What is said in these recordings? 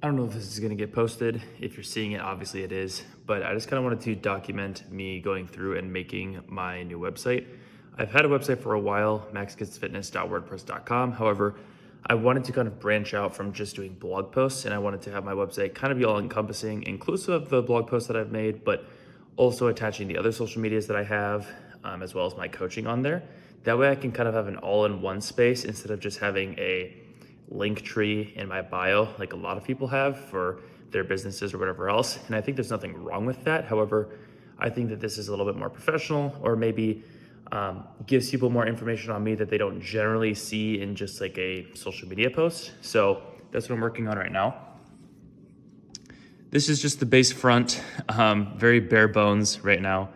I don't know if this is gonna get posted. If you're seeing it, obviously it is, but I just kind of wanted to document me going through and making my new website. I've had a website for a while, maxkidsfitness.wordpress.com. However, I wanted to kind of branch out from just doing blog posts, and I wanted to have my website kind of be all encompassing, inclusive of the blog posts that I've made, but also attaching the other social medias that I have, as well as my coaching on there. That way I can kind of have an all-in-one space instead of just having a link tree in my bio like a lot of people have for their businesses or whatever else. And I think there's nothing wrong with that. However, I think that this is a little bit more professional, or maybe gives people more information on me that they don't generally see in just like a social media post. So that's what I'm working on right now. This is just the base front, very bare bones right now.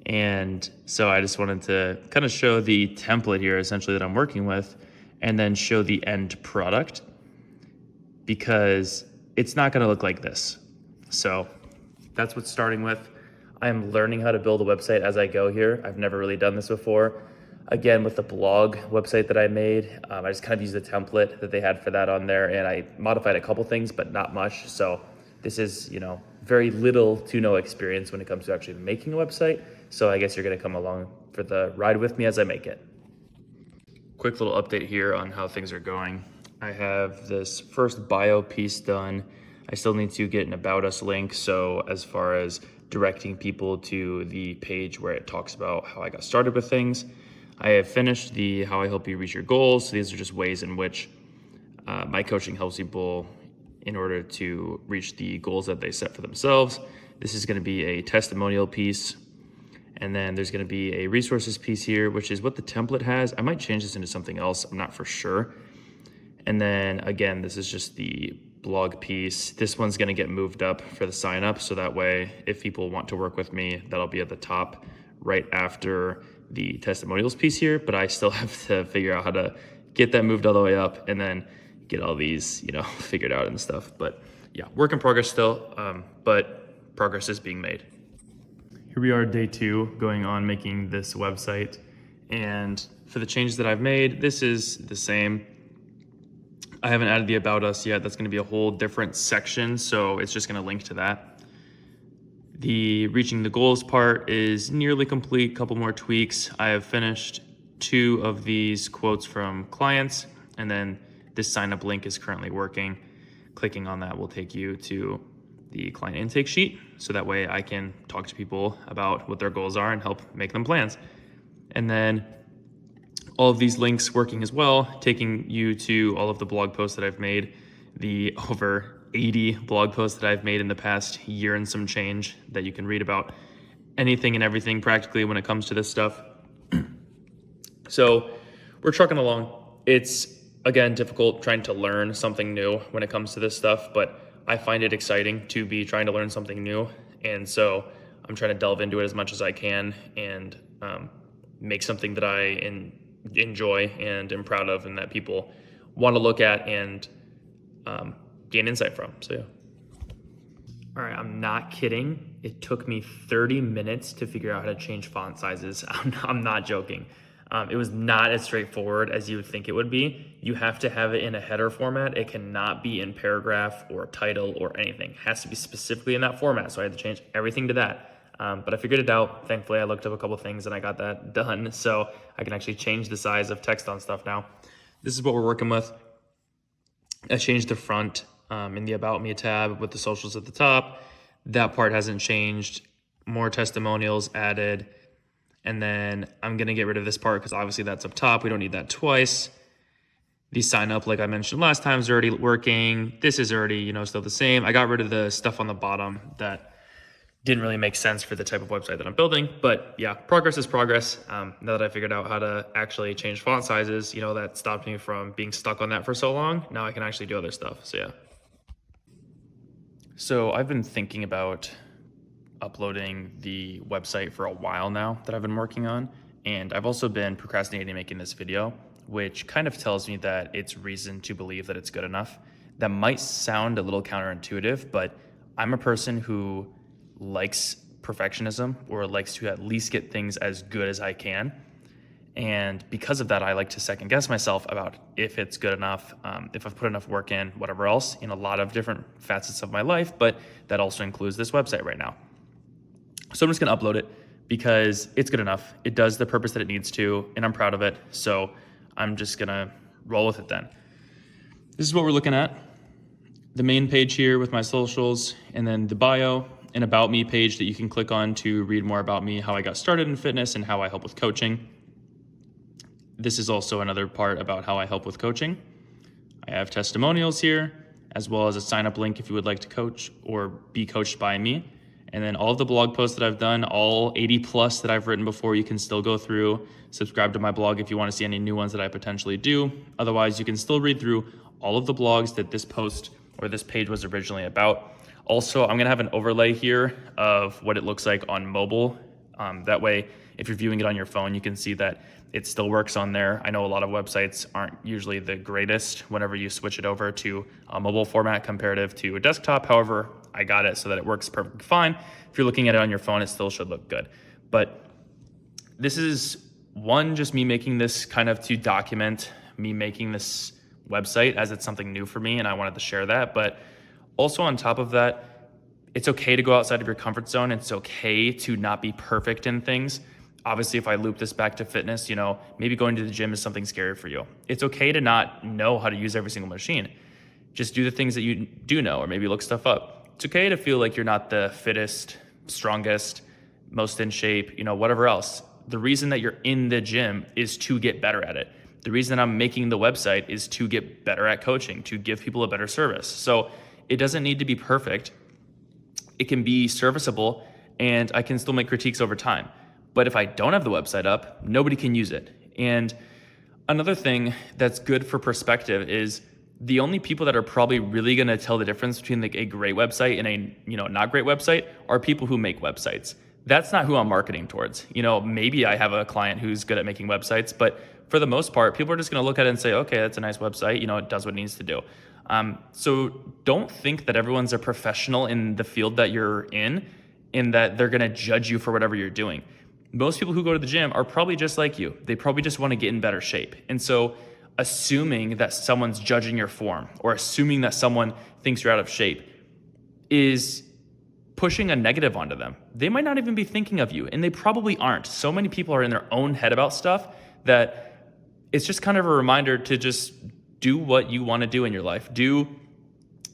And so I just wanted to kind of show the template here essentially that I'm working with, and then show the end product, because it's not going to look like this. So that's what's starting with. I'm learning how to build a website as I go here. I've never really done this before. Again, with the blog website that I made, I just kind of used the template that they had for that on there, and I modified a couple things, but not much. So this is, very little to no experience when it comes to actually making a website. So I guess you're going to come along for the ride with me as I make it. Quick little update here on how things are going. I have this first bio piece done. I still need to get an About Us link. So as far as directing people to the page where it talks about how I got started with things, I have finished the how I help you reach your goals. So these are just ways in which my coaching helps people in order to reach the goals that they set for themselves. This is going to be a testimonial piece. And then there's going to be a resources piece here, which is what the template has. I might change this into something else. I'm not for sure. And then again, this is just the blog piece. This one's going to get moved up for the sign up. So that way, if people want to work with me, that'll be at the top right after the testimonials piece here. But I still have to figure out how to get that moved all the way up and then get all these, figured out and stuff. But yeah, work in progress still, but progress is being made. Here we are, day 2, going on making this website. And for the changes that I've made, this is the same. I haven't added the About Us yet. That's gonna be a whole different section, so it's just gonna link to that. The reaching the goals part is nearly complete, couple more tweaks. I have finished 2 of these quotes from clients, and then this sign up link is currently working. Clicking on that will take you to the client intake sheet, so that way I can talk to people about what their goals are and help make them plans. And then all of these links working as well, taking you to all of the blog posts that I've made, the over 80 blog posts that I've made in the past year and some change that you can read about anything and everything practically when it comes to this stuff. So we're trucking along. It's, again, difficult trying to learn something new when it comes to this stuff, but I find it exciting to be trying to learn something new. And so I'm trying to delve into it as much as I can and make something that I enjoy and am proud of, and that people want to look at and gain insight from. So yeah. All right, I'm not kidding. It took me 30 minutes to figure out how to change font sizes. I'm not joking. It was not as straightforward as you would think it would be. You have to have it in a header format. It cannot be in paragraph or title or anything. It has to be specifically in that format. So I had to change everything to that. But I figured it out. Thankfully, I looked up a couple things and I got that done. So I can actually change the size of text on stuff now. This is what we're working with. I changed the front in the About Me tab with the socials at the top. That part hasn't changed. More testimonials added. And then I'm going to get rid of this part because obviously that's up top. We don't need that twice. The sign up, like I mentioned last time, is already working. This is already, still the same. I got rid of the stuff on the bottom that didn't really make sense for the type of website that I'm building. But yeah, progress is progress. Now that I figured out how to actually change font sizes, that stopped me from being stuck on that for so long. Now I can actually do other stuff. So yeah. So I've been thinking about uploading the website for a while now that I've been working on, and I've also been procrastinating making this video, which kind of tells me that it's reason to believe that it's good enough. That might sound a little counterintuitive, but I'm a person who likes perfectionism, or likes to at least get things as good as I can. And because of that, I like to second guess myself about if it's good enough, if I've put enough work in, whatever else, in a lot of different facets of my life, but that also includes this website right now. So I'm just gonna upload it because it's good enough. It does the purpose that it needs to, and I'm proud of it. So I'm just gonna roll with it then. This is what we're looking at. The main page here with my socials, and then the bio and about me page that you can click on to read more about me, how I got started in fitness and how I help with coaching. This is also another part about how I help with coaching. I have testimonials here, as well as a sign up link if you would like to coach or be coached by me. And then all of the blog posts that I've done, all 80 plus that I've written before, you can still go through. Subscribe to my blog if you want to see any new ones that I potentially do. Otherwise, you can still read through all of the blogs that this post or this page was originally about. Also, I'm gonna have an overlay here of what it looks like on mobile. That way, if you're viewing it on your phone, you can see that it still works on there. I know a lot of websites aren't usually the greatest whenever you switch it over to a mobile format comparative to a desktop. However, I got it so that it works perfectly fine. If you're looking at it on your phone, it still should look good. But this is one, just me making this kind of to document me making this website as it's something new for me and I wanted to share that. But also on top of that, it's okay to go outside of your comfort zone. It's okay to not be perfect in things. Obviously, if I loop this back to fitness, maybe going to the gym is something scary for you. It's okay to not know how to use every single machine. Just do the things that you do know, or maybe look stuff up. It's okay to feel like you're not the fittest, strongest, most in shape, whatever else. The reason that you're in the gym is to get better at it. The reason I'm making the website is to get better at coaching, to give people a better service. So it doesn't need to be perfect. It can be serviceable, and I can still make critiques over time. But if I don't have the website up, nobody can use it. And another thing that's good for perspective is the only people that are probably really going to tell the difference between a great website and a not great website are people who make websites. That's not who I'm marketing towards. Maybe I have a client who's good at making websites, but for the most part, people are just going to look at it and say, okay, that's a nice website. It does what it needs to do. So don't think that everyone's a professional in the field that you're in that they're going to judge you for whatever you're doing. Most people who go to the gym are probably just like you. They probably just want to get in better shape. And so assuming that someone's judging your form or assuming that someone thinks you're out of shape is pushing a negative onto them. They might not even be thinking of you, and they probably aren't. So many people are in their own head about stuff that it's just kind of a reminder to just do what you want to do in your life. Do,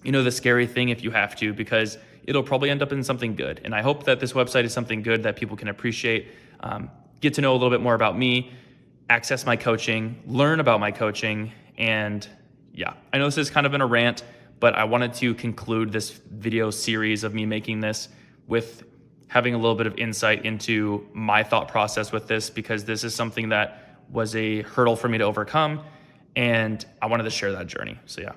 the scary thing if you have to, because it'll probably end up in something good. And I hope that this website is something good that people can appreciate, get to know a little bit more about me, access my coaching, learn about my coaching. And yeah, I know this has kind of been a rant, but I wanted to conclude this video series of me making this with having a little bit of insight into my thought process with this, because this is something that was a hurdle for me to overcome. And I wanted to share that journey. So yeah.